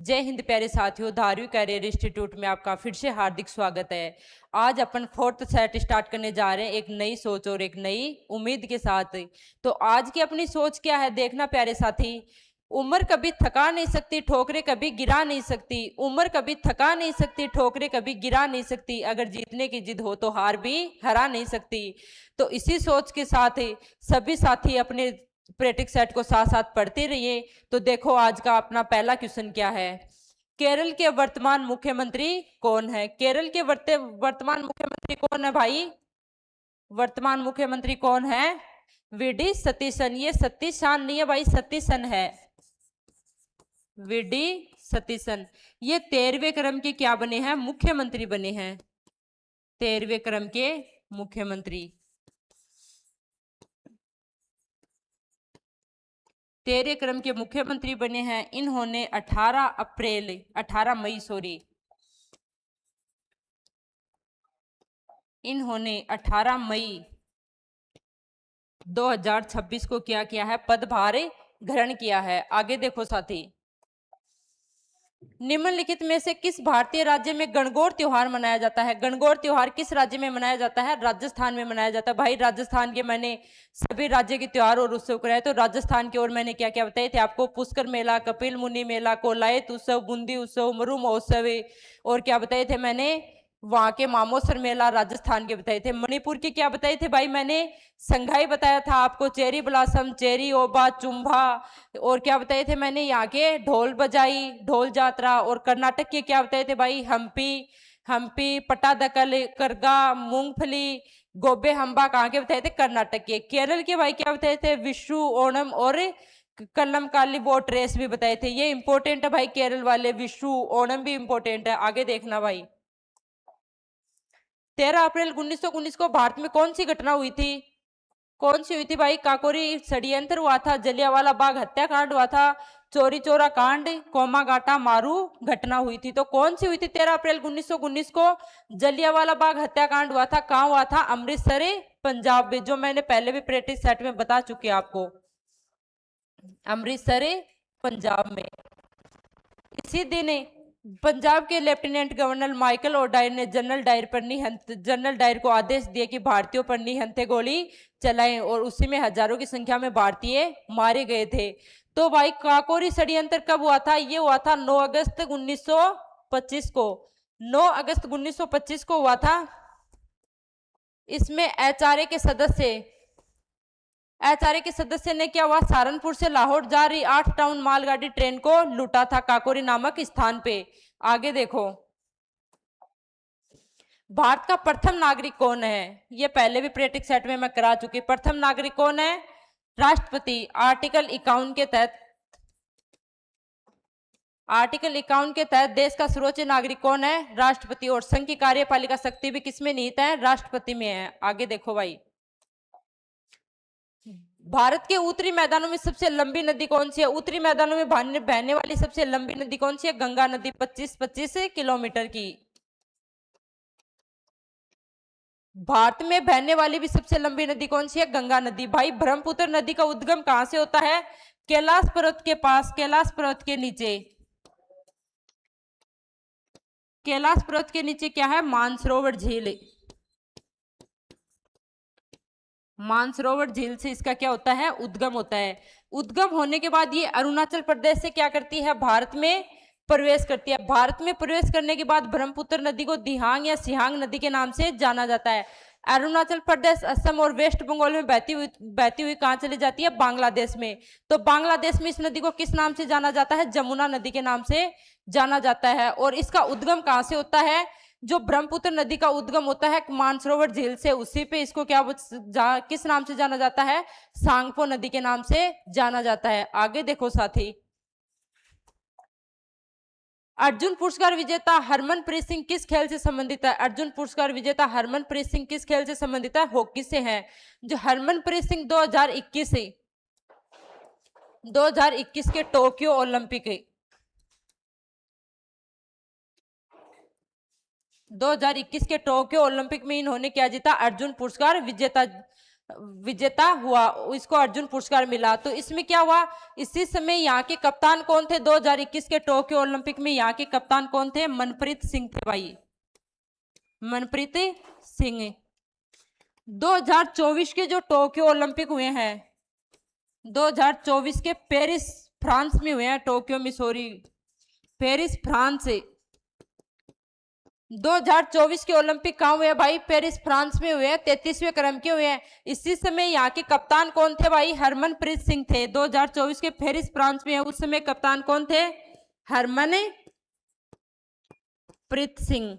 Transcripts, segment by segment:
जय हिंद प्यारे साथियों, धारवी कैरियर इंस्टीट्यूट में आपका फिर से हार्दिक स्वागत है। आज अपन फोर्थ सेट स्टार्ट करने जा रहे हैं एक नई सोच और एक नई उम्मीद के साथ। तो आज की अपनी सोच क्या है देखना प्यारे साथी। उम्र कभी थका नहीं सकती, ठोकरें कभी गिरा नहीं सकती। उम्र कभी थका नहीं सकती, ठोकरें कभी गिरा नहीं सकती। अगर जीतने की जिद हो तो हार भी हरा नहीं सकती। तो इसी सोच के साथ सभी साथी अपने प्रैक्टिस सेट को साथ साथ पढ़ते रहिए। तो देखो आज का अपना पहला क्वेश्चन क्या है। केरल के वर्तमान मुख्यमंत्री कौन है? केरल के वर्तमान मुख्यमंत्री कौन है भाई? वर्तमान मुख्यमंत्री कौन है? वीडी सतीशन। ये सतीशान नहीं है भाई, सतीशन है। वीडी सतीशन ये 13वें क्रम के क्या बने हैं? मुख्यमंत्री बने हैं। 13वें क्रम के मुख्यमंत्री। 13 क्रम के मुख्यमंत्री बने हैं। इन्होंने 18 मई इन्होंने 18 मई 2026 को क्या किया है? पदभार ग्रहण किया है। आगे देखो साथी, निम्नलिखित में से किस भारतीय राज्य में गणगौर त्योहार मनाया जाता है? गणगौर त्योहार किस राज्य में मनाया जाता है? राजस्थान में मनाया जाता है। भाई राजस्थान के मैंने सभी राज्य के त्योहार और उत्सव कराए, तो राजस्थान की ओर मैंने क्या क्या बताए थे आपको? पुष्कर मेला, कपिल मुनि मेला, कोलायत उत्सव, बूंदी उत्सव, मरु महोत्सव, और क्या बताए थे मैंने? वहां के मामोसर मेला राजस्थान के बताए थे। मणिपुर के क्या बताए थे भाई मैंने? संघाई बताया था आपको, चेरी ब्लॉसम, चेरी ओबा, चुम्भा, और क्या बताए थे मैंने? यहाँ के ढोल बजाई, ढोल जात्रा। और कर्नाटक के क्या बताए थे भाई? हम्पी पट्टादकल, करगा, मूंगफली, गोबे हम्बा। कहाँ के बताए थे? कर्नाटक के। केरल के भाई क्या बताए थे? विशु, ओणम और कल्लम काली बोट रेस भी बताए थे। ये इंपॉर्टेंट है भाई, केरल वाले विशु ओणम भी इंपॉर्टेंट है। आगे देखना भाई, 13 अप्रैल 1919 को भारत में कौन सी घटना हुई थी? कौन सी हुई थी भाई? काकोरी षड्यंत्र हुआ था, जलियांवाला बाग हत्याकांड हुआ था, चोरी चोरा कांड, कोमागाटा मारू घटना हुई थी। तो कौन सी हुई थी 13 अप्रैल 1919 को? जलियांवाला बाग हत्याकांड हुआ था। कहां हुआ था? अमृतसर, पंजाब में, जो मैंने पहले भी प्रैक्टिस सेट में बता चुकी आपको। अमृतसर, पंजाब में। इसी दिन पंजाब के लेफ्टिनेंट गवर्नर माइकल ओडायर ने जनरल डायर को आदेश दिए कि भारतीयों पर निहत्थे गोली चलाएं, और उसी में हजारों की संख्या में भारतीय मारे गए थे। तो भाई काकोरी षड्यंत्र कब हुआ था? ये हुआ था 9 अगस्त 1925 को। 9 अगस्त 1925 को हुआ था। इसमें एचआरए के सदस्य ने क्या हुआ? सहारनपुर से लाहौर जा रही 8 टाउन मालगाड़ी ट्रेन को लूटा था काकोरी नामक स्थान पे। आगे देखो, भारत का प्रथम नागरिक कौन है? ये पहले भी प्रैक्टिस सेट में मैं करा चुकी। प्रथम नागरिक कौन है? राष्ट्रपति। आर्टिकल 51 के तहत देश का सर्वोच्च नागरिक कौन है? राष्ट्रपति। और संघ की कार्यपालिका शक्ति भी किसमें निहित है? राष्ट्रपति में है। आगे देखो भाई, भारत के उत्तरी मैदानों में सबसे लंबी नदी कौन सी है? उत्तरी मैदानों में बहने वाली सबसे लंबी नदी कौन सी है? गंगा नदी, 25 किलोमीटर की। भारत में बहने वाली भी सबसे लंबी नदी कौन सी है? गंगा नदी। भाई ब्रह्मपुत्र नदी का उद्गम कहां से होता है? कैलाश पर्वत के पास, कैलाश पर्वत के नीचे। कैलाश पर्वत के नीचे क्या है? मानसरोवर झील। मानसरोवर झील से इसका क्या होता है? उद्गम होता है। उद्गम होने के बाद ये अरुणाचल प्रदेश से क्या करती है? भारत में प्रवेश करती है। भारत में प्रवेश करने के बाद ब्रह्मपुत्र नदी को दिहांग या सिहांग नदी के नाम से जाना जाता है। अरुणाचल प्रदेश, असम और वेस्ट बंगाल में बहती हुई कहां चली जाती है? बांग्लादेश में। तो बांग्लादेश में इस नदी को किस नाम से जाना जाता है? जमुना नदी के नाम से जाना जाता है। और इसका उद्गम कहां से होता है? जो ब्रह्मपुत्र नदी का उद्गम होता है मानसरोवर झील से, उसी पे इसको किस नाम से जाना जाता है? सांगपो नदी के नाम से जाना जाता है। आगे देखो साथी, अर्जुन पुरस्कार विजेता हरमनप्रीत सिंह किस खेल से संबंधित है? अर्जुन पुरस्कार विजेता हरमनप्रीत सिंह किस खेल से संबंधित है? हॉकी से है। जो हरमनप्रीत सिंह 2021 के टोक्यो ओलंपिक 2021 के टोक्यो ओलंपिक में इन्होंने क्या जीता? अर्जुन पुरस्कार विजेता विजेता हुआ, इसको अर्जुन पुरस्कार मिला। तो इसमें क्या हुआ, इसी समय यहाँ के कप्तान कौन थे 2021 के टोक्यो ओलंपिक में? यहाँ के कप्तान कौन थे? मनप्रीत सिंह थे भाई, मनप्रीत सिंह। 2024 के जो टोक्यो ओलंपिक हुए हैं, 2024 के पेरिस फ्रांस में हुए हैं, टोक्यो में सॉरी, पेरिस फ्रांस से 2024 के ओलंपिक कहाँ हुए हैं भाई? पेरिस फ्रांस में हुए हैं, 33वें क्रम के हुए हैं। इसी समय यहाँ के कप्तान कौन थे भाई? हरमनप्रीत सिंह थे। 2024 के पेरिस फ्रांस में है, उस समय कप्तान कौन थे? हरमनप्रीत सिंह,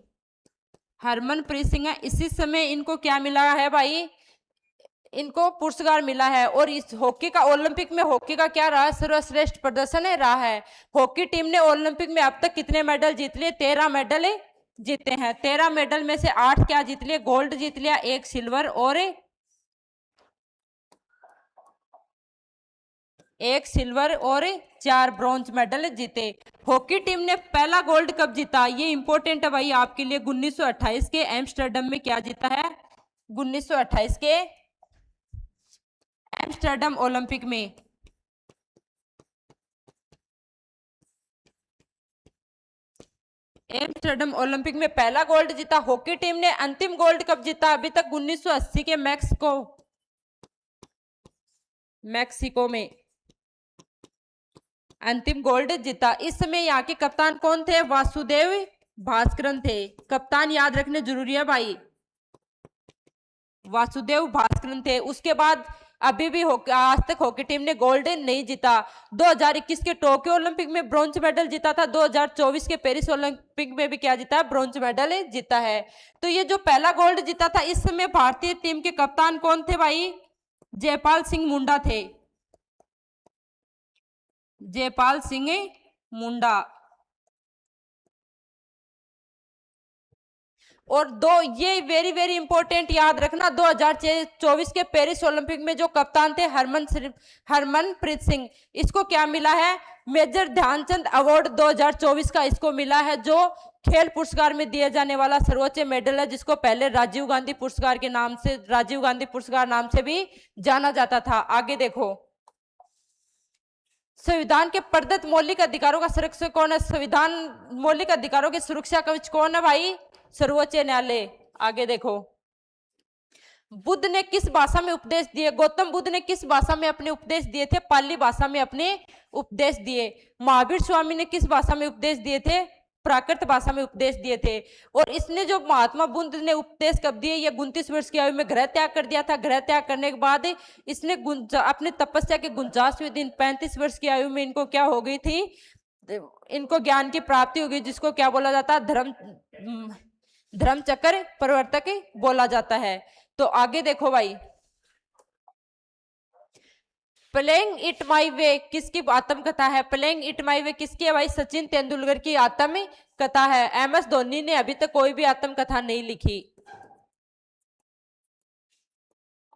हरमनप्रीत सिंह है। इसी समय इनको क्या मिला है भाई? इनको पुरस्कार मिला है। और इस हॉकी का, ओलंपिक में हॉकी का क्या रहा? सर्वश्रेष्ठ प्रदर्शन रहा है। हॉकी टीम ने ओलंपिक में अब तक कितने मेडल जीत लिए? 13 मेडल जीते हैं। 13 मेडल में से 8 क्या जीत लिए? गोल्ड जीत लिया, 1 सिल्वर और 4 ब्रॉन्ज मेडल जीते। हॉकी टीम ने पहला गोल्ड कब जीता? ये इंपॉर्टेंट है भाई आपके लिए। 1928 के एम्स्टर्डम में क्या जीता है? 1928 के एम्स्टर्डम ओलंपिक में। एम्स्टर्डम ओलंपिक में पहला गोल्ड जीता हॉकी टीम ने। अंतिम गोल्ड कब जीता? अभी तक 1980 के मैक्सिको में अंतिम गोल्ड जीता। इस समय यहाँ के कप्तान कौन थे? वासुदेव भास्करन थे। कप्तान याद रखने जरूरी है भाई, वासुदेव भास्करन थे। उसके बाद अभी भी आज तक हॉकी टीम ने गोल्ड नहीं जीता। 2021 के टोक्यो ओलंपिक में ब्रॉन्ज मेडल जीता था। 2024 के पेरिस ओलंपिक में भी क्या जीता है? ब्रॉन्ज मेडल जीता है। तो ये जो पहला गोल्ड जीता था, इस समय भारतीय टीम के कप्तान कौन थे भाई? जयपाल सिंह मुंडा थे, जयपाल सिंह मुंडा। और ये वेरी वेरी इंपॉर्टेंट याद रखना, 2024 के पेरिस ओलंपिक में जो कप्तान थे हरमनप्रीत सिंह, इसको क्या मिला है? मेजर ध्यानचंद अवार्ड 2024 का इसको मिला है, जो खेल पुरस्कार में दिए जाने वाला सर्वोच्च मेडल है, जिसको पहले राजीव गांधी पुरस्कार के नाम से, राजीव गांधी पुरस्कार नाम से भी जाना जाता था। आगे देखो, संविधान के प्रदत्त मौलिक अधिकारों का संरक्षक कौन है? संविधान मौलिक अधिकारों की सुरक्षा कवच कौन है भाई? सर्वोच्च न्यायालय। आगे देखो, बुद्ध ने किस भाषा में उपदेश दिए? गौतम बुद्ध ने किस भाषा में अपने उपदेश दिए थे? पाली भाषा में अपने उपदेश दिए। महावीर स्वामी ने किस भाषा में उपदेश दिए थे? प्राकृत भाषा में उपदेश दिए थे। और इसने जो महात्मा बुद्ध ने उपदेश कब दिए? ये 29 वर्ष की आयु में गृह त्याग कर दिया था। गृह त्याग करने के बाद इसने अपने तपस्या के 49वें दिन 35 वर्ष की आयु में इनको क्या हो गई थी? इनको ज्ञान की प्राप्ति हो गई, जिसको क्या बोला जाता है? धर्म चक्र प्रवर्तक बोला जाता है। तो आगे देखो भाई, प्लेइंग इट माई वे किसकी आत्मकथा है? प्लेइंग इट माई वे किसकी है भाई? सचिन तेंदुलकर की आत्मकथा है। MS धोनी ने अभी तक कोई भी आत्मकथा नहीं लिखी।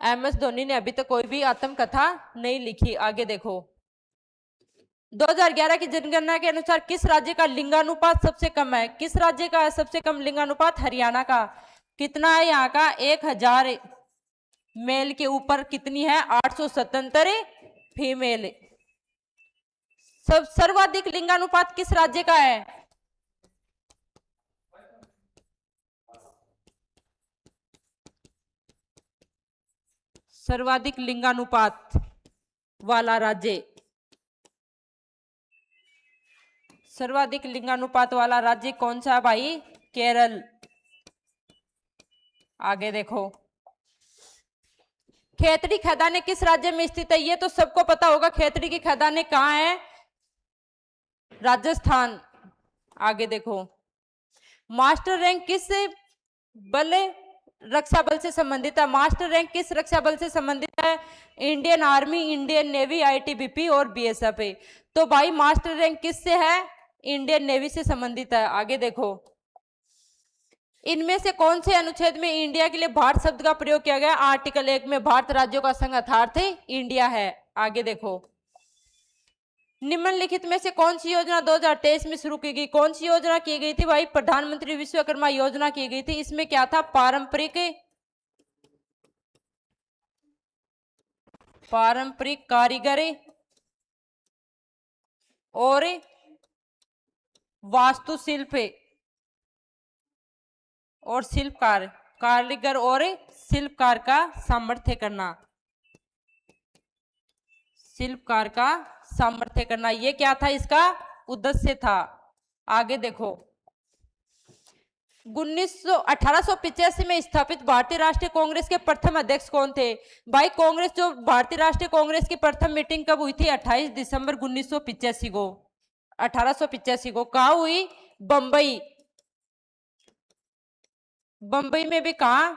MS धोनी ने अभी तक कोई भी आत्मकथा नहीं लिखी। आगे देखो, 2011 की जनगणना के अनुसार किस राज्य का लिंगानुपात सबसे कम है? किस राज्य का है सबसे कम लिंगानुपात? हरियाणा का। कितना है यहाँ का? 1000 मेल के ऊपर कितनी है? 877 फीमेल। सर्वाधिक लिंगानुपात किस राज्य का है? सर्वाधिक लिंगानुपात वाला राज्य, सर्वाधिक लिंगानुपात वाला राज्य कौन सा है भाई? केरल। आगे देखो, खेतड़ी खदानें किस राज्य में स्थित है? ये तो सबको पता होगा, खेतड़ी की खदानें कहाँ है? राजस्थान। आगे देखो, मास्टर रैंक किस बल रक्षा बल से संबंधित है? मास्टर रैंक किस रक्षा बल से संबंधित है? Indian army, Indian navy, ITBP और BSF। तो भाई मास्टर रैंक किससे है? इंडियन नेवी से संबंधित है। आगे देखो, इनमें से कौन से अनुच्छेद में इंडिया के लिए भारत शब्द का प्रयोग किया गया? आर्टिकल 1 में भारत राज्यों का संघ अर्थात इंडिया है। आगे देखो, निम्नलिखित में से कौन सी योजना 2023 में शुरू की गई? कौन सी योजना की गई थी भाई? प्रधानमंत्री विश्वकर्मा योजना की गई थी। इसमें क्या था? पारंपरिक पारंपरिक कारीगरी और वास्तुशिल्प और शिल्पकार, कारीगर और शिल्पकार का सामर्थ्य करना, शिल्पकार का सामर्थ्य करना, ये क्या था, इसका उद्देश्य था। आगे देखो, 1885 में स्थापित भारतीय राष्ट्रीय कांग्रेस के प्रथम अध्यक्ष कौन थे? भाई कांग्रेस, जो भारतीय राष्ट्रीय कांग्रेस की प्रथम मीटिंग कब हुई थी? 28 दिसंबर 1985 को, 1885 को। कहा हुई? बंबई। बंबई में भी कहा?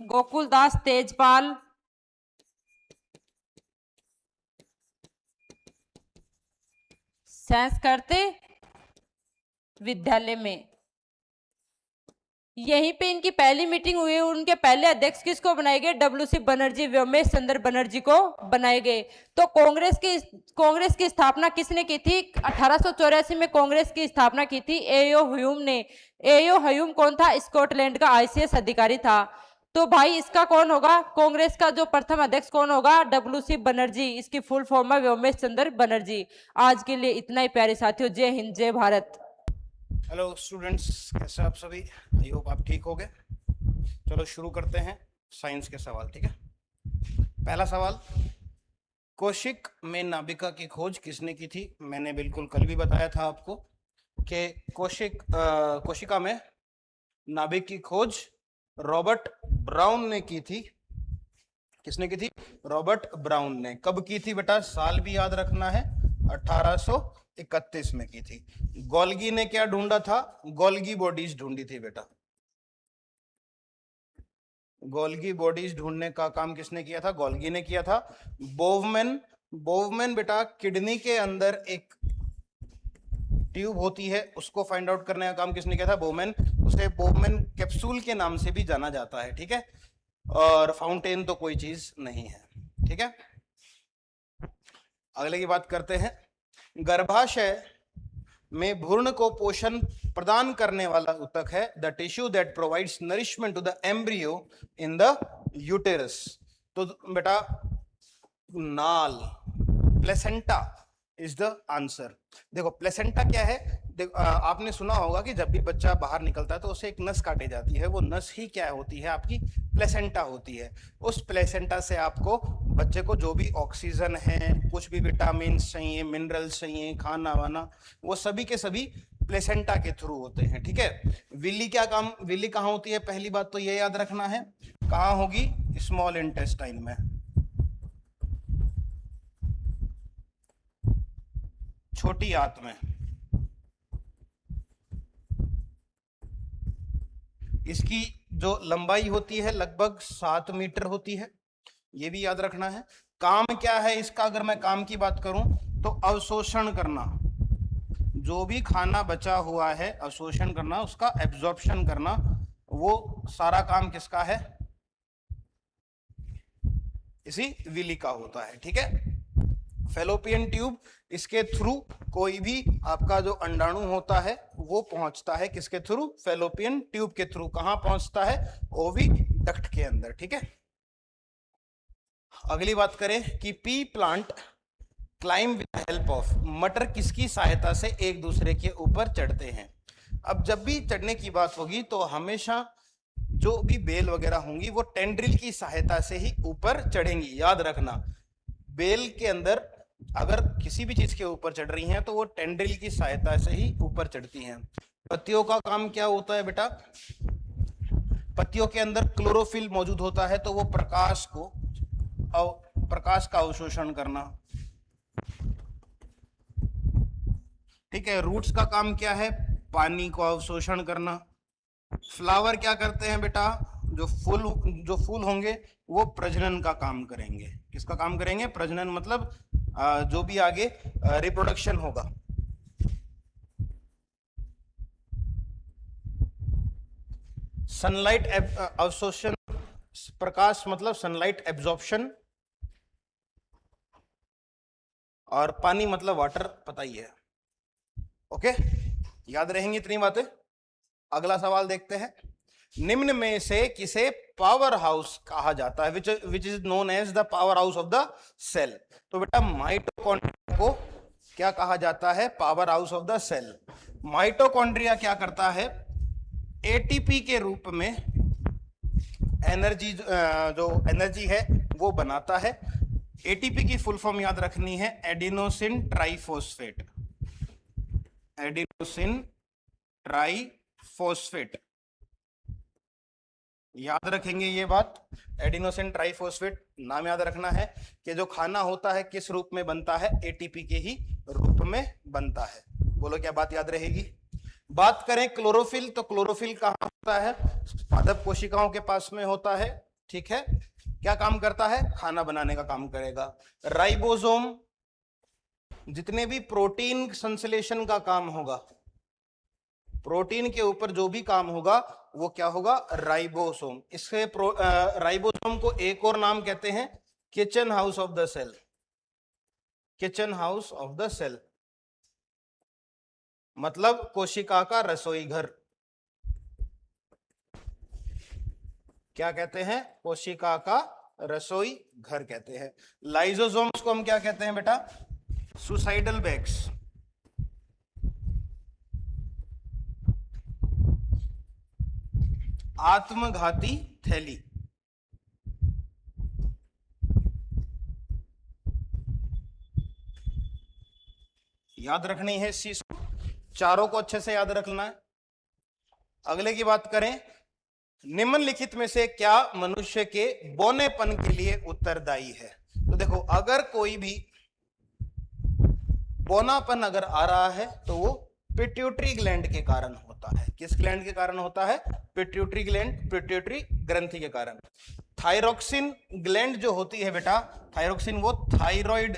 गोकुलदास तेजपाल संस्कृत विद्यालय में। यहीं पे इनकी पहली मीटिंग हुई। उनके पहले अध्यक्ष किसको बनाए गए? डब्ल्यू.सी. बनर्जी, व्योमेश चंद्र बनर्जी को बनाए गए। तो कांग्रेस की स्थापना किसने की थी? 1884 में कांग्रेस की स्थापना की थी एओ ह्यूम ने। एओ ह्यूम कौन था? स्कॉटलैंड का आईसीएस अधिकारी था। तो भाई इसका कौन होगा? कांग्रेस का जो प्रथम अध्यक्ष कौन होगा? डब्ल्यू.सी. बनर्जी। इसकी फुल फॉर्म है व्योमेश चंद्र बनर्जी। आज के लिए इतना ही प्यारे साथियों। जय हिंद, जय भारत। हेलो स्टूडेंट्स, कैसे आप सभी? आई होप आप ठीक हो गए। चलो शुरू करते हैं साइंस के सवाल, ठीक है। पहला सवाल, कोशिक में नाभिका की खोज किसने की थी? मैंने बिल्कुल कल भी बताया था आपको कि कोशिका में नाभिक की खोज रॉबर्ट ब्राउन ने की थी। किसने की थी? रॉबर्ट ब्राउन ने। कब की थी बेटा? साल भी याद रखना है, 1831 में की थी। गोल्गी ने क्या ढूंढा था? गोल्गी बॉडीज ढूंढी थी बेटा। गोल्गी बॉडीज ढूंढने का काम किसने किया था? गोल्गी ने किया था। बोवमैन बेटा किडनी के अंदर एक ट्यूब होती है, उसको फाइंड आउट करने का काम किसने किया था? बोवमैन। उसे बोवमैन कैप्सूल के नाम से भी जाना जाता है, ठीक है। और फाउंटेन तो कोई चीज नहीं है, ठीक है। अगले की बात करते हैं। गर्भाशय में भ्रूण को पोषण प्रदान करने वाला ऊतक है the tissue that provides nourishment to the embryo in the uterus. तो बेटा नाल, प्लेसेंटा इज द आंसर। देखो प्लेसेंटा क्या है? देखो आपने सुना होगा कि जब भी बच्चा बाहर निकलता है तो उसे एक नस काटी जाती है। वो नस ही क्या होती है? आपकी प्लेसेंटा होती है। उस प्लेसेंटा से आपको बच्चे को जो भी ऑक्सीजन है, कुछ भी विटामिन चाहिए, मिनरल्स चाहिए, खाना वाना, वो सभी के सभी प्लेसेंटा के थ्रू होते हैं, ठीक है। विली क्या काम? विली कहाँ होती है? पहली बात तो ये याद रखना है, कहाँ होगी? स्मॉल इंटेस्टाइन में, छोटी आंत में। इसकी जो लंबाई होती है लगभग 7 मीटर होती है, ये भी याद रखना है। काम क्या है इसका? अगर मैं काम की बात करूं तो अवशोषण करना, जो भी खाना बचा हुआ है अवशोषण करना, उसका एब्जॉर्प्शन करना, वो सारा काम किसका है? इसी विली का होता है, ठीक है। फेलोपियन ट्यूब, इसके थ्रू कोई भी आपका जो अंडाणु होता है वो पहुंचता है किसके थ्रू? फेलोपियन ट्यूब के थ्रू। कहां पहुंचता है? ओवी डक्ट के अंदर, ठीक है। अगली बात करें कि P plant climb with help of, मटर किसकी सहायता से एक दूसरे के ऊपर चढ़ते हैं? अब जब भी चढ़ने की बात होगी तो हमेशा जो भी बेल वगैरह होंगी वो टेंड्रिल की सहायता से ही ऊपर चढ़ेंगी, याद रखना। बेल के अंदर अगर किसी भी चीज के ऊपर चढ़ रही हैं तो वो टेंड्रिल की सहायता से ही ऊपर चढ़ती हैं। पत्तियों का काम क्या होता है बेटा? पत्तियों के अंदर क्लोरोफिल मौजूद होता है, तो वो प्रकाश का अवशोषण करना, ठीक है। रूट्स का काम क्या है? पानी को अवशोषण करना। फ्लावर क्या करते हैं बेटा? जो फूल होंगे वो प्रजनन का काम करेंगे। किसका काम करेंगे? प्रजनन, मतलब जो भी आगे रिप्रोडक्शन होगा। सनलाइट अवशोषण, प्रकाश मतलब सनलाइट एब्जॉर्प्शन, और पानी मतलब वाटर, पता ही है। ओके, याद रहेंगी इतनी बातें। अगला सवाल देखते हैं। निम्न में से किसे पावर हाउस कहा जाता है, which is known as the power house of the cell. तो बेटा माइटोकॉन्ड्रिया को क्या कहा जाता है, power house of the cell. Mitochondria क्या करता है, एटीपी के रूप में एनर्जी, जो एनर्जी है वो बनाता है। एटीपी की फुल फॉर्म याद रखनी है, एडिनोसिन ट्राइफॉस्फेट, एडिनोसिन ट्राइफॉस्फेट, याद रखेंगे ये बात। एडिनोसिन ट्राइफॉस्फेट नाम याद रखना है कि जो खाना होता है किस रूप में बनता है, एटीपी के ही रूप में बनता है। बोलो क्या बात याद रहेगी। बात करें क्लोरोफिल, तो क्लोरोफिल कहाँ होता है, पादप कोशिकाओं के पास में होता है, ठीक है। क्या काम करता है, खाना बनाने का काम करेगा। राइबोसोम, जितने भी प्रोटीन संश्लेषण का काम होगा, प्रोटीन के ऊपर जो भी काम होगा वो क्या होगा, राइबोसोम। इससे राइबोसोम को एक और नाम कहते हैं kitchen house of the cell, kitchen house of the cell, मतलब कोशिका का रसोई घर। क्या कहते हैं, कोशिका का रसोई घर कहते हैं। लाइजोसोम्स को हम क्या कहते हैं बेटा, सुसाइडल बैग्स, आत्मघाती थैली। याद रखनी है इस चीज को, चारों को अच्छे से याद रखना है। अगले की बात करें, निम्नलिखित में से क्या मनुष्य के बौनेपन के लिए उत्तरदायी है। तो देखो, अगर कोई भी बौनापन अगर आ रहा है तो वो पिट्यूटरी ग्लैंड के कारण होता है। किस ग्लैंड के कारण होता है, पिट्यूटरी ग्लैंड, पिट्यूटरी ग्रंथि के कारण। थायरोक्सिन ग्लैंड जो होती है बेटा, थायरोक्सिन वो थायराइड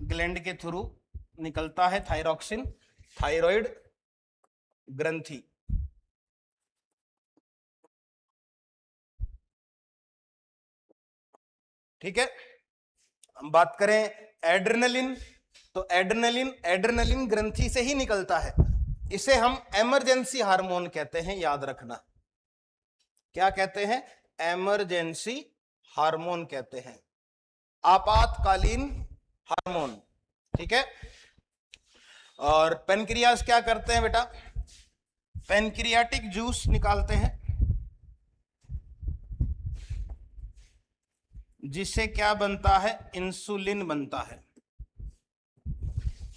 ग्लैंड के थ्रू निकलता है, थायरोक्सिन, थायराइड ग्रंथि। ठीक है। हम बात करें एड्रेनलिन, तो एड्रेनलिन, एड्रेनलिन ग्रंथि से ही निकलता है। इसे हम इमरजेंसी हार्मोन कहते हैं, याद रखना। क्या कहते हैं, इमरजेंसी हार्मोन कहते हैं, आपातकालीन हार्मोन। ठीक है। और पेनक्रियास क्या करते हैं बेटा, पेनक्रियाटिक जूस निकालते हैं, जिससे क्या बनता है, इंसुलिन बनता है।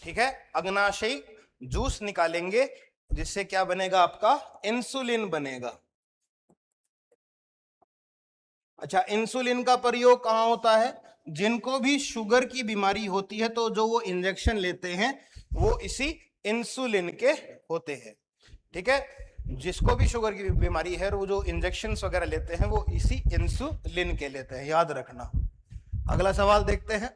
ठीक है, अग्नाशयी जूस निकालेंगे जिससे क्या बनेगा, आपका इंसुलिन बनेगा। अच्छा, इंसुलिन का प्रयोग कहां होता है, जिनको भी शुगर की बीमारी होती है तो जो वो इंजेक्शन लेते हैं वो इसी इंसुलिन के होते हैं। ठीक है, जिसको भी शुगर की बीमारी है वो जो इंजेक्शन वगैरह लेते हैं वो इसी इंसुलिन के लेते हैं, याद रखना। अगला सवाल देखते हैं,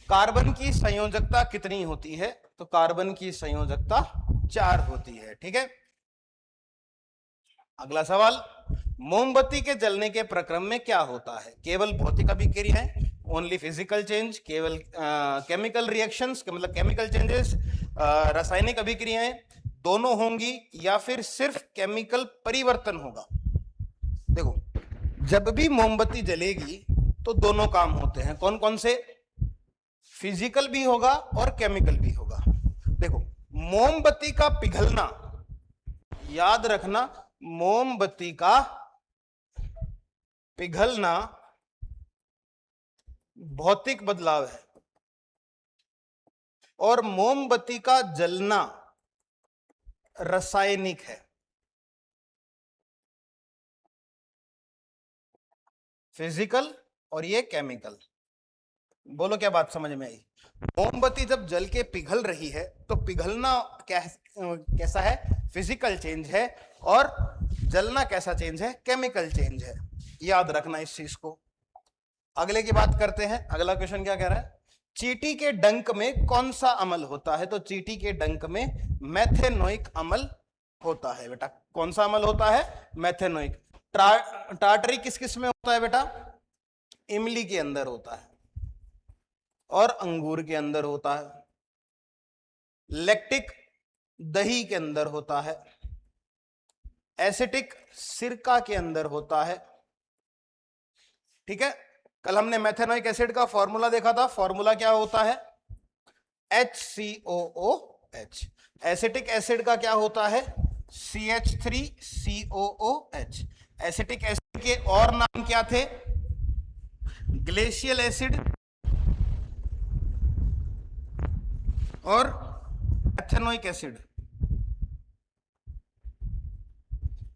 कार्बन की संयोजकता कितनी होती है, तो कार्बन की संयोजकता 4 होती है। ठीक है। अगला सवाल, मोमबत्ती के जलने के प्रक्रम में क्या होता है, केवल भौतिक अभिक्रियाएं, ओनली फिजिकल चेंज, केवल केमिकल रिएक्शंस, मतलब केमिकल चेंजेस, रासायनिक अभिक्रियाएं, दोनों होंगी, या फिर सिर्फ केमिकल परिवर्तन होगा। देखो, जब भी मोमबत्ती जलेगी तो दोनों काम होते हैं, कौन कौन से, फिजिकल भी होगा और केमिकल भी होगा। देखो, मोमबत्ती का पिघलना, याद रखना, मोमबत्ती का पिघलना भौतिक बदलाव है और मोमबत्ती का जलना रासायनिक है। फिजिकल और ये केमिकल। बोलो क्या बात समझ में आई। मोमबत्ती जब जल के पिघल रही है तो पिघलना कैसा है, फिजिकल चेंज है, और जलना कैसा चेंज है, केमिकल चेंज है। याद रखना इस चीज को। अगले की बात करते हैं। अगला क्वेश्चन क्या कह रहा है, चींटी के डंक में कौन सा अमल होता है, तो चींटी के डंक में मेथेनोइक अमल होता है बेटा। कौन सा अमल होता है, मेथेनोइक। टार्टरी किस किस में होता है बेटा, इमली के अंदर होता है और अंगूर के अंदर होता है। लैक्टिक दही के अंदर होता है। एसिटिक सिरका के अंदर होता है। ठीक है, कल हमने मेथेनोइक एसिड का फॉर्मूला देखा था। फॉर्मूला क्या होता है? HCOOH। एसिटिक एसिड का क्या होता है? CH3COOH। एसिटिक एसिड के और नाम क्या थे? ग्लेशियल एसिड और मेथेनोइक एसिड।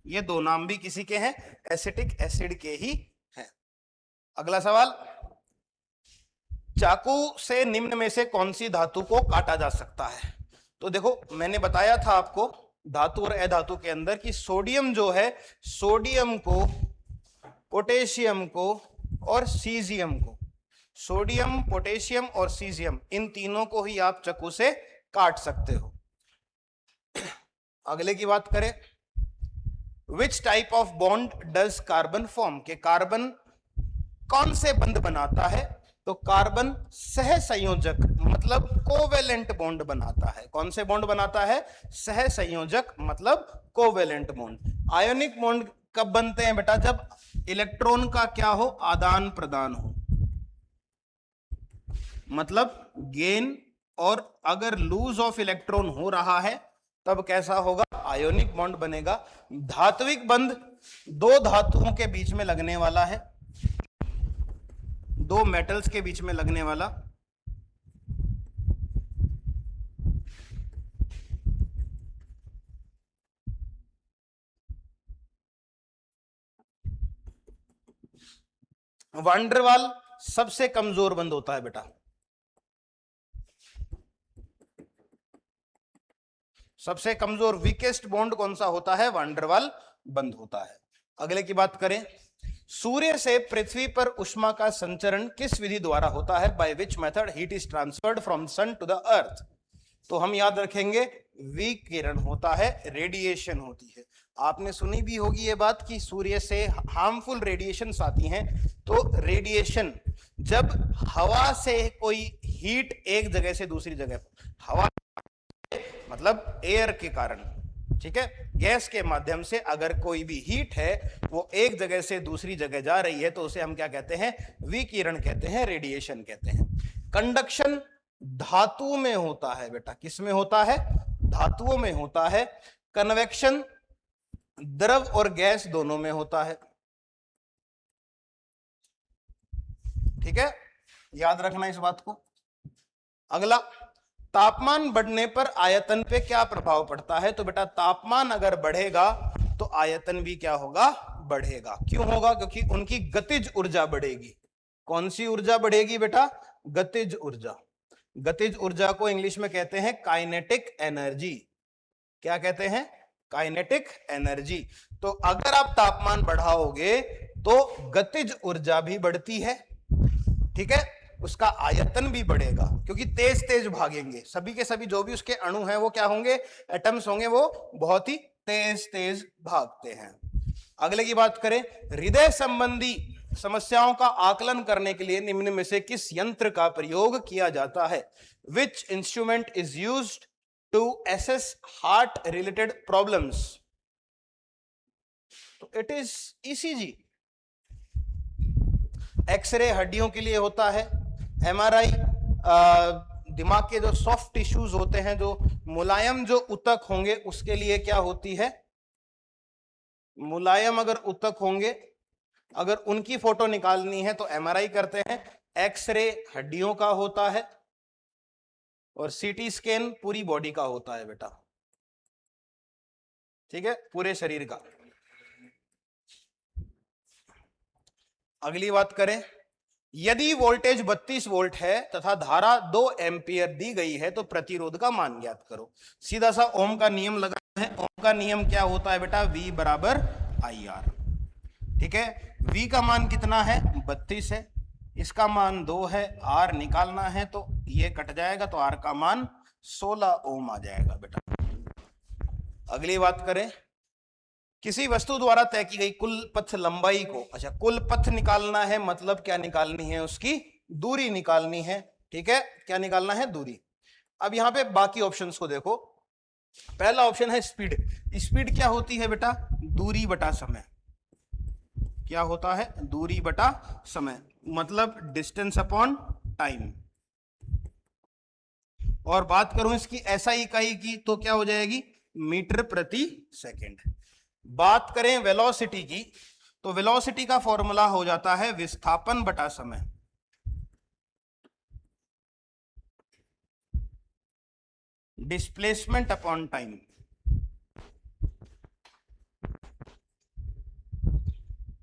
ये दो नाम भी किसी के हैं? एसिटिक एसिड के ही हैं। अगला सवाल, चाकू से निम्न में से कौन सी धातु को काटा जा सकता है? तो देखो, मैंने बताया था आपको धातु और अधातु के अंदर कि सोडियम जो है, सोडियम को, पोटेशियम को और सीजियम को, सोडियम, पोटेशियम और सीजियम, इन तीनों को ही आप चाकू से काट सकते हो। अगले की बात करें, which type of bond does carbon form? के कार्बन कौन से बंध बनाता है? तो कार्बन सहसंयोजक मतलब कोवेलेंट बॉन्ड बनाता है। कौन से बॉन्ड बनाता है? सहसंयोजक मतलब कोवेलेंट बॉन्ड। आयोनिक बॉन्ड कब बनते हैं बेटा? जब इलेक्ट्रॉन का क्या हो? आदान प्रदान हो, मतलब गेन, और अगर लूज ऑफ इलेक्ट्रॉन हो रहा है तब कैसा होगा? आयोनिक बॉन्ड बनेगा। धात्विक बंध दो धातुओं के बीच में लगने वाला है, दो मेटल्स के बीच में लगने वाला। वांडरवाल सबसे कमजोर बंध होता है बेटा। सबसे कमजोर वीकेस्ट बॉन्ड कौन सा होता है? वांडरवाल बंध होता है। अगले की बात करें, सूर्य से पृथ्वी पर उष्मा का संचरण किस विधि द्वारा होता है? By which method heat is transferred from sun to the earth? तो हम याद रखेंगे विकिरण होता है, रेडिएशन होती है। आपने सुनी भी होगी ये बात कि सूर्य से हार्मफुल रेडिएशंस आती हैं। तो रेडिएशन, जब हवा से कोई हीट एक जगह से दूसरी जगह, हवा मतलब एयर के कारण, ठीक है, गैस के माध्यम से अगर कोई भी हीट है वो एक जगह से दूसरी जगह जा रही है तो उसे हम क्या कहते हैं? विकिरण कहते हैं, रेडिएशन कहते हैं। कंडक्शन धातु में होता है बेटा। किस में होता है? धातुओं में होता है। कन्वेक्शन द्रव और गैस दोनों में होता है। ठीक है, याद रखना इस बात को। अगला, तापमान बढ़ने पर आयतन पे क्या प्रभाव पड़ता है? तो बेटा तापमान अगर बढ़ेगा तो आयतन भी क्या होगा? बढ़ेगा। क्यों होगा? क्योंकि उनकी गतिज ऊर्जा बढ़ेगी। कौन सी ऊर्जा बढ़ेगी बेटा? गतिज ऊर्जा। गतिज ऊर्जा को इंग्लिश में कहते हैं काइनेटिक एनर्जी। क्या कहते हैं? Kinetic energy. तो अगर आप तापमान बढ़ाओगे तो गतिज ऊर्जा भी बढ़ती है, ठीक है, उसका आयतन भी बढ़ेगा, क्योंकि तेज तेज भागेंगे। सभी के सभी जो भी उसके अणु हैं वो क्या होंगे? एटम्स होंगे, वो बहुत ही तेज तेज भागते हैं। अगले की बात करें, हृदय संबंधी समस्याओं का आकलन करने के लिए निम्न में से किस यंत्र का प्रयोग किया जाता है? Which instrument is used to assess heart related problems? तो इट इज ईसीजी। एक्सरे हड्डियों के लिए होता है। एमआरआई दिमाग के जो सॉफ्ट टिश्यूज होते हैं, जो मुलायम जो ऊतक होंगे उसके लिए क्या होती है? मुलायम अगर ऊतक होंगे, अगर उनकी फोटो निकालनी है तो एमआरआई करते हैं। एक्सरे हड्डियों का होता है और सीटी स्कैन पूरी बॉडी का होता है बेटा, ठीक है, पूरे शरीर का। अगली बात करें, यदि वोल्टेज 32 वोल्ट है तथा धारा 2 एम्पियर दी गई है तो प्रतिरोध का मान ज्ञात करो। सीधा सा ओम का नियम लगा है। ओम का नियम क्या होता है बेटा? V बराबर IR। ठीक है, V का मान कितना है? 32 है, इसका मान 2 है, R निकालना है तो ये कट जाएगा तो R का मान 16 ओम आ जाएगा बेटा। अगली बात करें, किसी वस्तु द्वारा तय की गई कुल पथ लंबाई को, अच्छा कुल पथ निकालना है मतलब क्या निकालनी है? उसकी दूरी निकालनी है, ठीक है, क्या निकालना है? दूरी। अब यहां पे बाकी ऑप्शंस को देखो, पहला ऑप्शन है स्पीड। स्पीड क्या होती है बेटा? दूरी बटा समय। क्या होता है? दूरी बटा समय, मतलब डिस्टेंस अपॉन टाइम। और बात करूं इसकी एसआई इकाई की तो क्या हो जाएगी? मीटर प्रति सेकंड। बात करें वेलोसिटी की तो वेलोसिटी का फॉर्मूला हो जाता है विस्थापन बटा समय। Displacement upon time.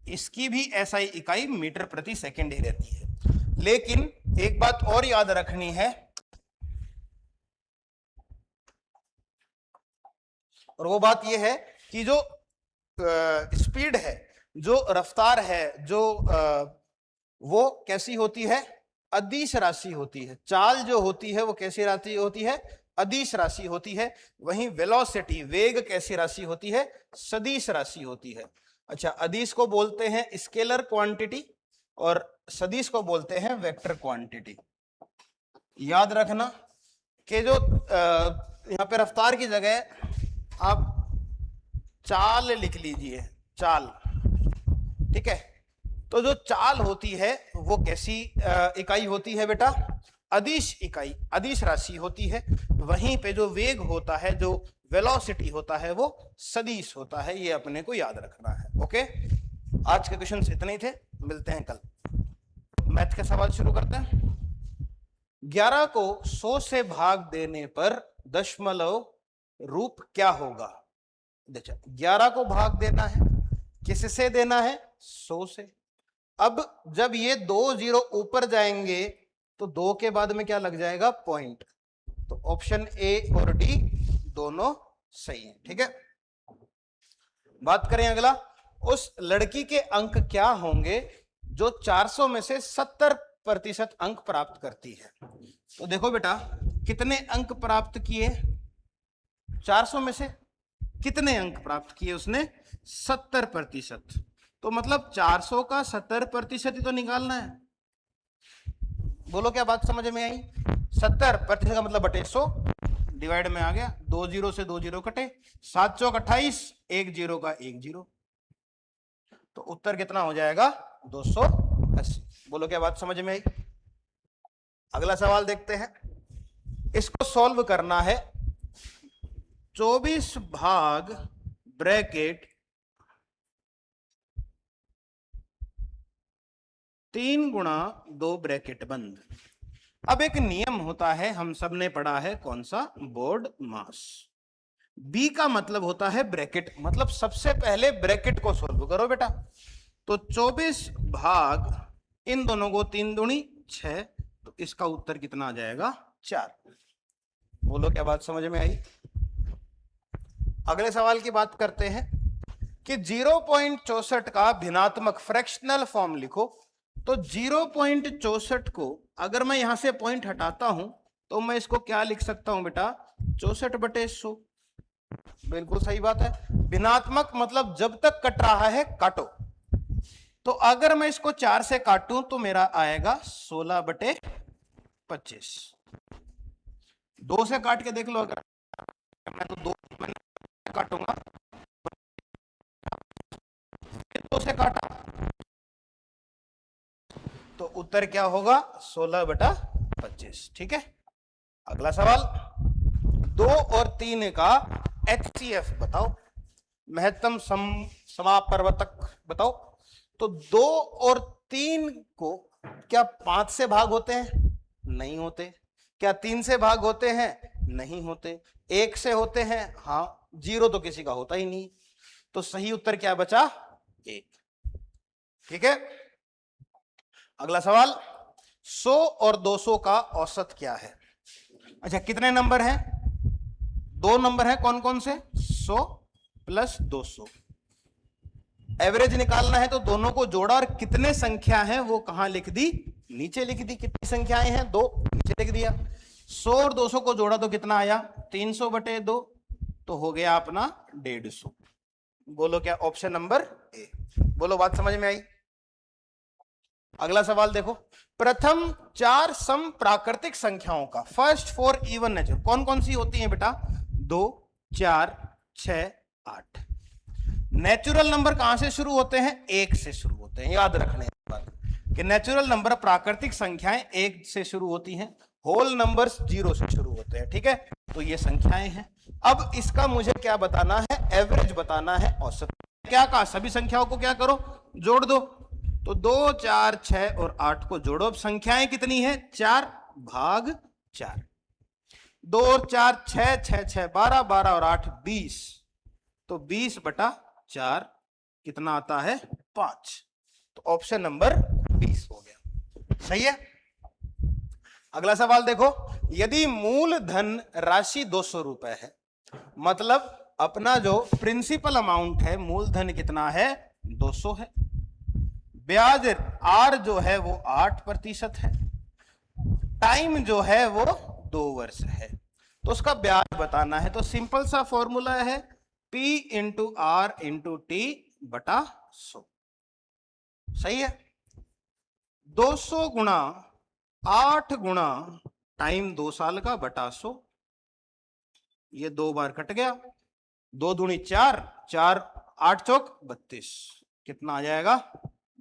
इसकी भी एसआई इकाई मीटर प्रति सेकंड ही रहती है। लेकिन एक बात और याद रखनी है, और वो बात यह है कि जो स्पीड है, जो रफ्तार है, जो वो कैसी होती है? अदिश राशि होती है। चाल जो होती है वो कैसी राशि होती है? अदिश राशि होती है। वहीं वेलोसिटी, वेग, कैसी राशि होती है? सदिश राशि होती है। अच्छा, अदिश को बोलते हैं स्केलर क्वांटिटी और सदिश को बोलते हैं वेक्टर क्वांटिटी। याद रखना कि जो यहां पे रफ्तार की जगह आप चाल लिख लीजिए, चाल। ठीक है, तो जो चाल होती है वो कैसी इकाई होती है बेटा? अदिश इकाई, अदिश राशि होती है। वहीं पे जो वेग होता है, जो वेलोसिटी होता है, वो सदिश होता है। ये अपने को याद रखना है। ओके, आज के क्वेश्चन इतने ही थे, मिलते हैं कल। मैथ के सवाल शुरू करते हैं। 11 को 100 से भाग देने पर दशमलव रूप क्या होगा? देखो, 11 को भाग देना है, किससे देना है? 100 से। अब जब ये 2 जीरो ऊपर जाएंगे तो 2 के बाद में क्या लग जाएगा? पॉइंट। तो ऑप्शन ए और डी दोनों सही है। ठीक है, बात करें अगला। उस लड़की के अंक क्या होंगे जो 400 में से 70% अंक प्राप्त करती है? तो देखो बेटा, कितने अंक प्राप्त किए? 400 में से कितने अंक प्राप्त किए उसने? 70%। तो मतलब 400 का 70% ही तो निकालना है। बोलो, क्या बात समझ में आई? 70% का मतलब बटे 100, डिवाइड में आ गया। 2 जीरो से 2 जीरो कटे, 7 चौक 28, 1 जीरो का 1 जीरो, तो उत्तर कितना हो जाएगा? 280। बोलो, क्या बात समझ में आई? अगला सवाल देखते हैं। इसको सॉल्व करना है। 24 भाग ब्रैकेट 3 गुणा 2 ब्रैकेट बंद। अब एक नियम होता है, हम सब ने पढ़ा है, कौन सा? बोर्ड मास। बी का मतलब होता है ब्रैकेट, मतलब सबसे पहले ब्रैकेट को सॉल्व करो बेटा। तो 24 भाग इन दोनों को 3 दूनी 6, तो इसका उत्तर कितना आ जाएगा? 4। बोलो, क्या बात समझ में आई? अगले सवाल की बात करते हैं कि 0.64 का भिन्नात्मक फ्रैक्शनल फॉर्म लिखो। तो 0.64 को अगर मैं यहां से पॉइंट हटाता हूं तो मैं इसको क्या लिख सकता हूं बेटा? 64/100। बिल्कुल सही बात है। भिन्नात्मक मतलब जब तक कट रहा है काटो। तो अगर मैं इसको 4 से काटूं तो मेरा आएगा 16/25। 2 से काट के देख लो, अगर मैं तो 2 काटूंगा, 2 से काटा तो उत्तर क्या होगा? 16/25। ठीक है, अगला सवाल। 2 और 3 का HCF बताओ, महत्तम समापवर्तक बताओ। तो 2 और 3 को क्या 5 से भाग होते हैं? नहीं होते। क्या 3 से भाग होते हैं? नहीं होते। 1 से होते हैं? हाँ। 0 तो किसी का होता ही नहीं। तो सही उत्तर क्या बचा? 1। ठीक है, अगला सवाल। 100 और 200 का औसत क्या है? अच्छा, कितने नंबर हैं? 2 नंबर हैं। कौन कौन से? 100 प्लस 200। एवरेज निकालना है तो दोनों को जोड़ा, और कितने संख्या है वो कहां लिख दी? नीचे लिख दी। कितनी संख्याएं हैं? 2, नीचे लिख दिया। 100 और 200 को जोड़ा तो कितना आया? 300/2, तो हो गया अपना 150। बोलो, क्या ऑप्शन नंबर ए? बोलो, बात समझ में आई? अगला सवाल देखो। प्रथम 4 सम प्राकृतिक संख्याओं का फर्स्ट 4 इवन नेचर कौन कौन सी होती हैं बेटा? 2, 4, 6, 8। नेचुरल नंबर कहां से शुरू होते हैं? 1 से शुरू होते हैं। याद रखने की बात कि नेचुरल नंबर, प्राकृतिक संख्याएं 1 से शुरू होती हैं, होल नंबर्स 0 से शुरू होते हैं। ठीक है, तो ये संख्याएं हैं। अब इसका मुझे क्या बताना है? एवरेज बताना है, औसत। क्या कहा? सभी संख्याओं को क्या करो? जोड़ दो। तो 2, 4, 6 और 8 को जोड़ो। अब संख्याएं कितनी है? 4 भाग 4। 2 और 4 6, 6 6 12, 12 और 8 20। तो 20/4 कितना आता है? 5। तो ऑप्शन नंबर 20 हो गया। सही है। अगला सवाल देखो, यदि मूलधन राशि 200 रुपए है, मतलब अपना जो प्रिंसिपल अमाउंट है, मूलधन कितना है? 200 है। ब्याज आर जो है वो 8% है। टाइम जो है वो 2 वर्ष है। तो उसका ब्याज बताना है। तो सिंपल सा फॉर्मूला है P into R into T बटा 100। सही है। 200 गुणा 8 गुणा टाइम 2 साल का बटा 100। ये 2 बार कट गया। 2 दूनी 4, 4 8 चौक 32। कितना आ जाएगा?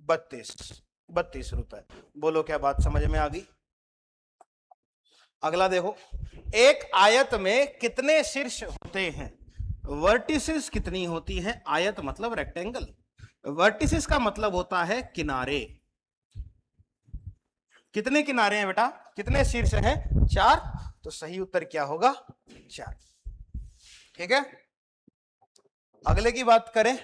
32 रुपए। बोलो क्या बात समझ में आ गई? अगला देखो, एक आयत में कितने शीर्ष होते हैं? वर्टिसेस कितनी होती है? आयत मतलब रेक्टेंगल। वर्टिसेस का मतलब होता है किनारे। कितने किनारे हैं बेटा? कितने शीर्ष हैं? 4। तो सही उत्तर क्या होगा? 4। ठीक है। अगले की बात करें,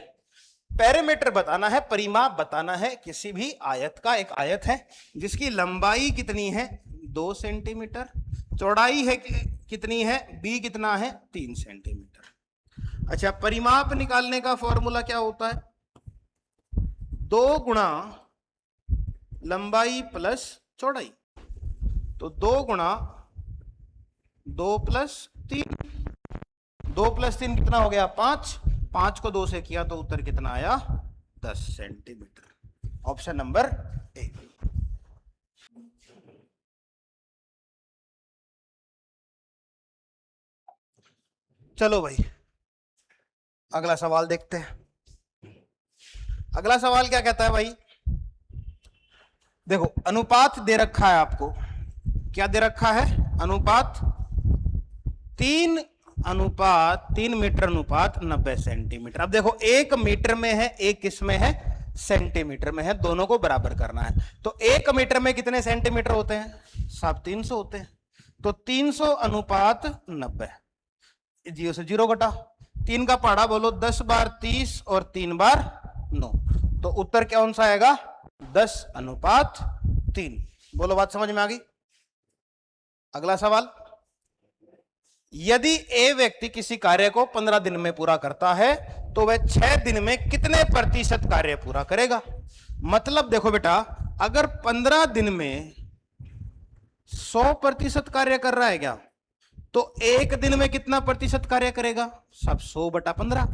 पेरीमीटर बताना है, परिमाप बताना है किसी भी आयत का। एक आयत है जिसकी लंबाई कितनी है? 2 सेंटीमीटर। चौड़ाई है कितनी है? बी कितना है? 3 सेंटीमीटर। अच्छा, परिमाप निकालने का फॉर्मूला क्या होता है? 2 गुणा लंबाई प्लस चौड़ाई। तो 2 गुणा 2 प्लस 3। 2 प्लस 3 कितना हो गया? 5। 5 को 2 से किया तो उत्तर कितना आया? 10 सेंटीमीटर। Option number A. चलो भाई, अगला सवाल देखते हैं। अगला सवाल क्या कहता है भाई? देखो, अनुपात दे रखा है आपको। क्या दे रखा है? अनुपात 3 मीटर अनुपात 90 सेंटीमीटर। अब देखो, 1 मीटर में है, एक किसमें है? सेंटीमीटर में है। दोनों को बराबर करना है। तो 1 मीटर में कितने सेंटीमीटर होते हैं? साहब 300 होते हैं। तो 300 अनुपात 90। 0 से 0 घटा। 3 का पहाड़ा बोलो। 10 बार 30 और 3 बार 9। तो उत्तर कौन सा आएगा? 10 अनुपात 3। बोलो बात समझ में आ गई? अगला सवाल, यदि ए व्यक्ति किसी कार्य को 15 दिन में पूरा करता है तो वह 6 दिन में कितने प्रतिशत कार्य पूरा करेगा? मतलब देखो बेटा, अगर 15 दिन में 100% कार्य कर रहा है क्या, तो 1 दिन में कितना प्रतिशत कार्य करेगा? सब 100/15।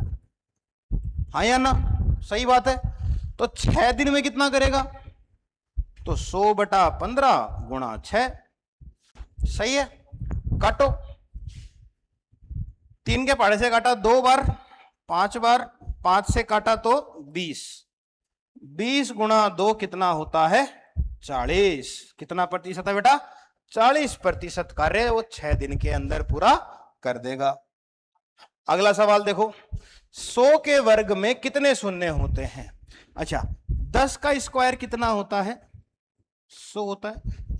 हाँ या ना? सही बात है। तो 6 दिन में कितना करेगा? तो 100/15 गुणा 6। सही है। काटो। 3 के पहाड़े से काटा 2 बार, 5 बार, 5 से काटा तो 20। 20 गुणा 2 कितना होता है? 40। कितना प्रतिशत है बेटा? 40% कार्य वो 6 दिन के अंदर पूरा कर देगा। अगला सवाल देखो, 100 के वर्ग में कितने शून्य होते हैं? अच्छा, 10 का स्क्वायर कितना होता है? 100 होता है।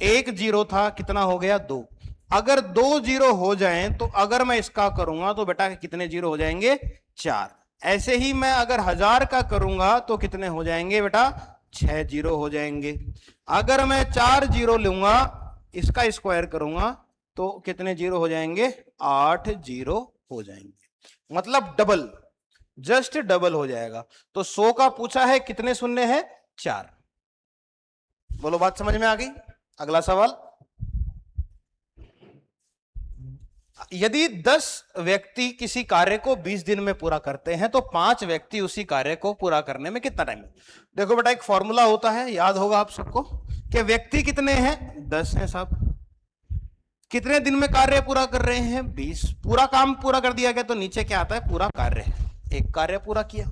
1 जीरो था, कितना हो गया? 2। अगर 2 जीरो हो जाएं तो अगर मैं इसका करूंगा तो बेटा कितने जीरो हो जाएंगे? 4। ऐसे ही मैं अगर 1000 का करूंगा तो कितने हो जाएंगे बेटा? 6 जीरो हो जाएंगे। अगर मैं 4 जीरो लूंगा, इसका स्क्वायर करूंगा तो कितने जीरो हो जाएंगे? 8 जीरो हो जाएंगे। मतलब डबल, जस्ट डबल हो जाएगा। तो 100 का पूछा है, कितने शून्य है? 4। बोलो बात समझ में आ गई? अगला सवाल, यदि 10 व्यक्ति किसी कार्य को 20 दिन में पूरा करते हैं तो 5 व्यक्ति उसी कार्य को पूरा करने में कितना टाइम? देखो बेटा, एक फॉर्मूला होता है, याद होगा आप सबको, कि व्यक्ति कितने हैं? 10 हैं साहब। कितने दिन में कार्य पूरा कर रहे हैं? 20। पूरा काम पूरा कर दिया गया तो नीचे क्या आता है? पूरा कार्य। एक कार्य पूरा किया।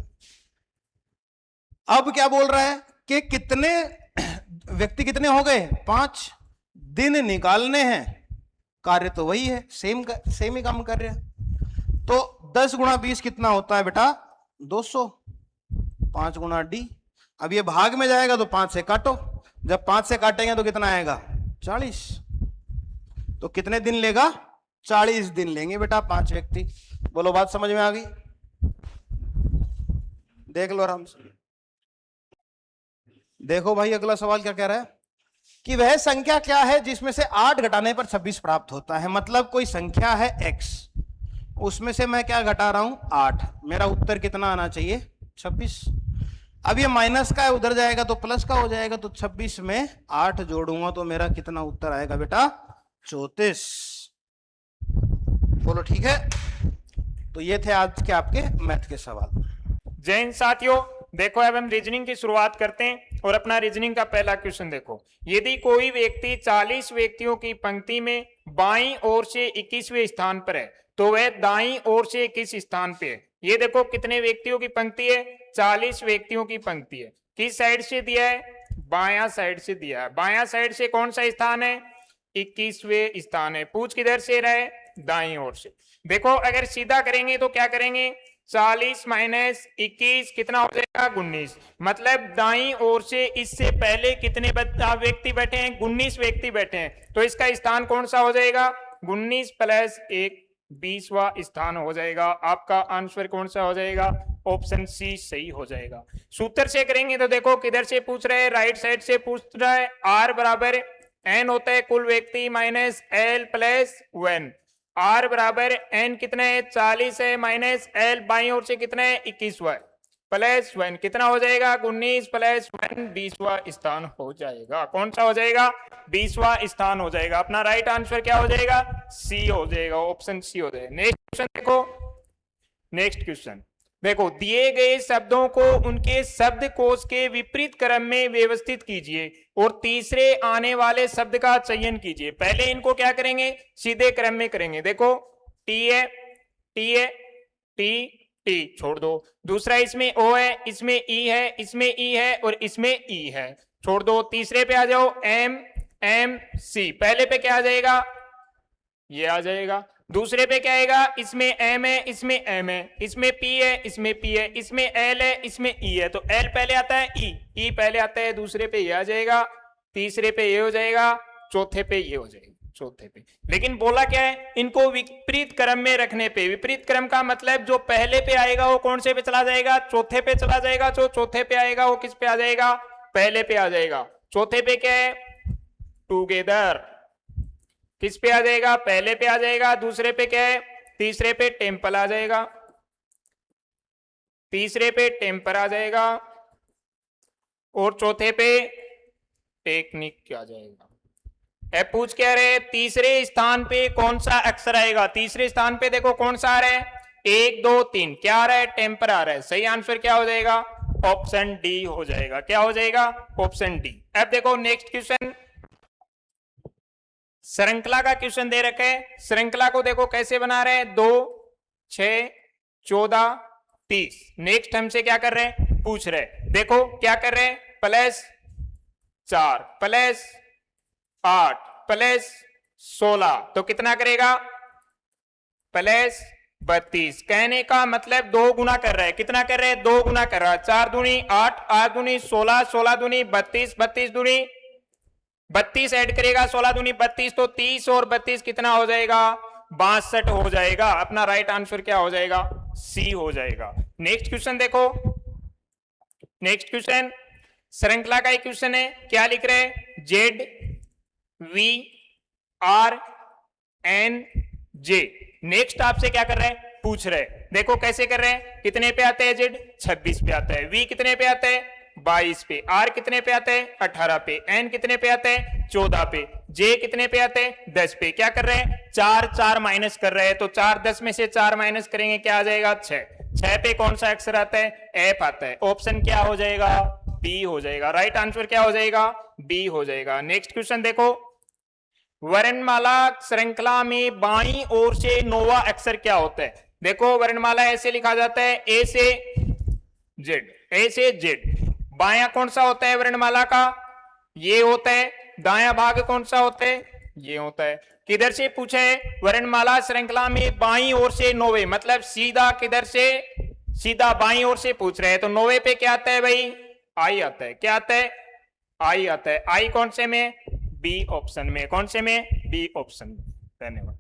अब क्या बोल रहा है कि कितने व्यक्ति कितने हो गए? 5 दिन निकालने हैं। कार्य तो वही है, सेम ही काम कर रहे हैं। तो 10 गुणा 20 कितना होता है बेटा? 200। 5 गुणा डी। अब ये भाग में जाएगा तो 5 से काटो, जब 5 से काटेंगे तो कितना आएगा? 40। तो कितने दिन लेगा? 40 दिन लेंगे बेटा 5 व्यक्ति। बोलो बात समझ में आ गई? देख लो आराम से। देखो भाई अगला सवाल क्या कह रहा है कि वह संख्या क्या है जिसमें से 8 घटाने पर 26 प्राप्त होता है। मतलब कोई संख्या है x, उसमें से मैं क्या घटा रहा हूं? 8। मेरा उत्तर कितना आना चाहिए? 26। अब ये माइनस का है, उधर जाएगा तो प्लस का हो जाएगा। तो 26 में 8 जोड़ूंगा तो मेरा कितना उत्तर आएगा बेटा? 34। बोलो ठीक है। तो ये थे आज के आपके मैथ के सवाल। जय हिंद साथियों, देखो अब हम रीजनिंग की शुरुआत करते हैं और अपना रीजनिंग का पहला क्वेश्चन देखो। यदि कोई व्यक्ति 40 व्यक्तियों की पंक्ति में बाईं ओर से 21वें स्थान पर है तो वह दाईं ओर से किस स्थान पे है? ये देखो कितने व्यक्तियों की पंक्ति है? 40 व्यक्तियों की पंक्ति है। किस साइड से दिया है? बायां साइड से दिया है। बायां साइड से कौन सा स्थान है? 21वें स्थान है। पूछ किधर से रहे? दाईं ओर से। देखो अगर सीधा करेंगे तो क्या करेंगे? 40 माइनस 21 कितना हो जाएगा? 19। मतलब दाईं ओर से इससे पहले कितने व्यक्ति बैठे हैं? 19 व्यक्ति बैठे हैं। तो इसका स्थान कौन सा हो जाएगा? 19 प्लस 1 20वां स्थान हो जाएगा। आपका आंसर कौन सा हो जाएगा? ऑप्शन सी सही हो जाएगा। सूत्र से करेंगे तो देखो किधर से पूछ रहे हैं? राइट साइड से पूछ रहा है। आर बराबर एन होता है कुल व्यक्ति माइनस एल प्लस 1। आर बराबर एन कितना है? 40 है माइनस एल बाईं ओर से कितना है? 21वां प्लस 1 कितना हो जाएगा? 19 प्लस 1 20वां स्थान हो जाएगा। कौन सा हो जाएगा? 20वां स्थान हो जाएगा। अपना राइट आंसर क्या हो जाएगा? सी हो जाएगा। ऑप्शन सी हो जाएगा। नेक्स्ट क्वेश्चन देखो। नेक्स्ट क्वेश्चन देखो, दिए गए शब्दों को उनके शब्दकोश के विपरीत क्रम में व्यवस्थित कीजिए और तीसरे आने वाले शब्द का चयन कीजिए। पहले इनको क्या करेंगे? सीधे क्रम में करेंगे। देखो टी है, टी है, टी टी छोड़ दो। दूसरा इसमें ओ है, इसमें ई है, इसमें ई है और इसमें ई है, छोड़ दो। तीसरे पे आ जाओ एम एम सी। पहले पे क्या आ जाएगा? ये आ जाएगा। दूसरे पे क्या आएगा? इसमें एम है, इसमें एम है, इसमें पी है, इसमें पी है, इसमें एल है, इसमें ई है। तो एल पहले आता है, ई पहले आता है। दूसरे पे ये आ जाएगा, तीसरे पे ये हो जाएगा, चौथे पे ये हो जाएगा। चौथे पे लेकिन बोला क्या है? इनको विपरीत क्रम में रखने पे। विपरीत क्रम का मतलब जो पहले पे आएगा वो कौन से पे चला जाएगा? चौथे पे चला जाएगा। जो चौथे पे आएगा वो किस पे आ जाएगा? पहले पे आ जाएगा। चौथे पे क्या है? टुगेदर। किस पे आ जाएगा? पहले पे आ जाएगा। दूसरे पे क्या है? तीसरे पे टेम्पल आ जाएगा। तीसरे पे टेम्पर आ जाएगा और चौथे पे टेक्निक आ जाएगा। अब पूछ क्या रहे? तीसरे स्थान पे कौन सा अक्षर आएगा? तीसरे स्थान पे देखो कौन सा आ रहा है? 1 2 3 क्या आ रहा है? टेम्पर आ रहा है। सही आंसर क्या हो जाएगा? ऑप्शन डी हो जाएगा। क्या हो जाएगा? Option D. अब देखो नेक्स्ट क्वेश्चन, श्रृंखला का क्वेश्चन दे रखा है। श्रृंखला को देखो कैसे बना रहे हैं? 2 6 14 30। नेक्स्ट हमसे क्या कर रहे हैं? पूछ रहे हैं। देखो क्या कर रहे हैं? प्लस 4 प्लस 8 प्लस 16 तो कितना करेगा? प्लस 32। कहने का मतलब 2 गुना कर रहा है। कितना कर रहे हैं? 2 गुना कर रहा है। 4 दूनी 8 8 दूनी 16 16 दूनी 32 32 दूनी 32 ऐड करेगा। 16 दूनी 32 तो 30 और 32 कितना हो जाएगा? 62 हो जाएगा। अपना राइट आंसर क्या हो जाएगा? सी हो जाएगा। नेक्स्ट क्वेश्चन देखो। नेक्स्ट क्वेश्चन श्रृंखला का एक क्वेश्चन है। क्या लिख रहे हैं? Z V R N J. Next आपसे क्या कर रहे हैं? पूछ रहे हैं। देखो कैसे कर रहे हैं? कितने पे आते हैं? जेड 26 पे आता है। वी कितने पे आता है? 22 पे। आर कितने पे आते हैं? 18 पे। एन कितने पे आते हैं? 14 पे। जे कितने पे आते हैं? 10 पे। क्या कर रहे हैं? 4 4 माइनस कर रहे हैं। तो 4 10 में से 4 माइनस करेंगे, क्या आ जाएगा? 6। 6 पे कौन सा अक्षर आता है? एफ आता है। ऑप्शन क्या हो जाएगा? बी हो जाएगा। राइट आंसर क्या हो जाएगा? बी हो जाएगा। नेक्स्ट क्वेश्चन देखो। वर्णमाला श्रृंखला में बाईं ओर से नौवां अक्षर क्या होता है? देखो वर्णमाला ऐसे लिखा जाता है ए से जेड, ए से जेड। बायां कौन सा होता है वर्णमाला का? ये होता है। दायां भाग कौन सा होता है? ये होता है। किधर से पूछा है? वर्णमाला श्रृंखला में बाईं ओर से नौवे, मतलब सीधा किधर से? सीधा बाईं ओर से पूछ रहे हैं। तो नौवे पे क्या आता है भाई? आई आता है। क्या आता है? आई आता है। आई कौन से में? बी ऑप्शन में। कौन से में? बी ऑप्शन में। धन्यवाद।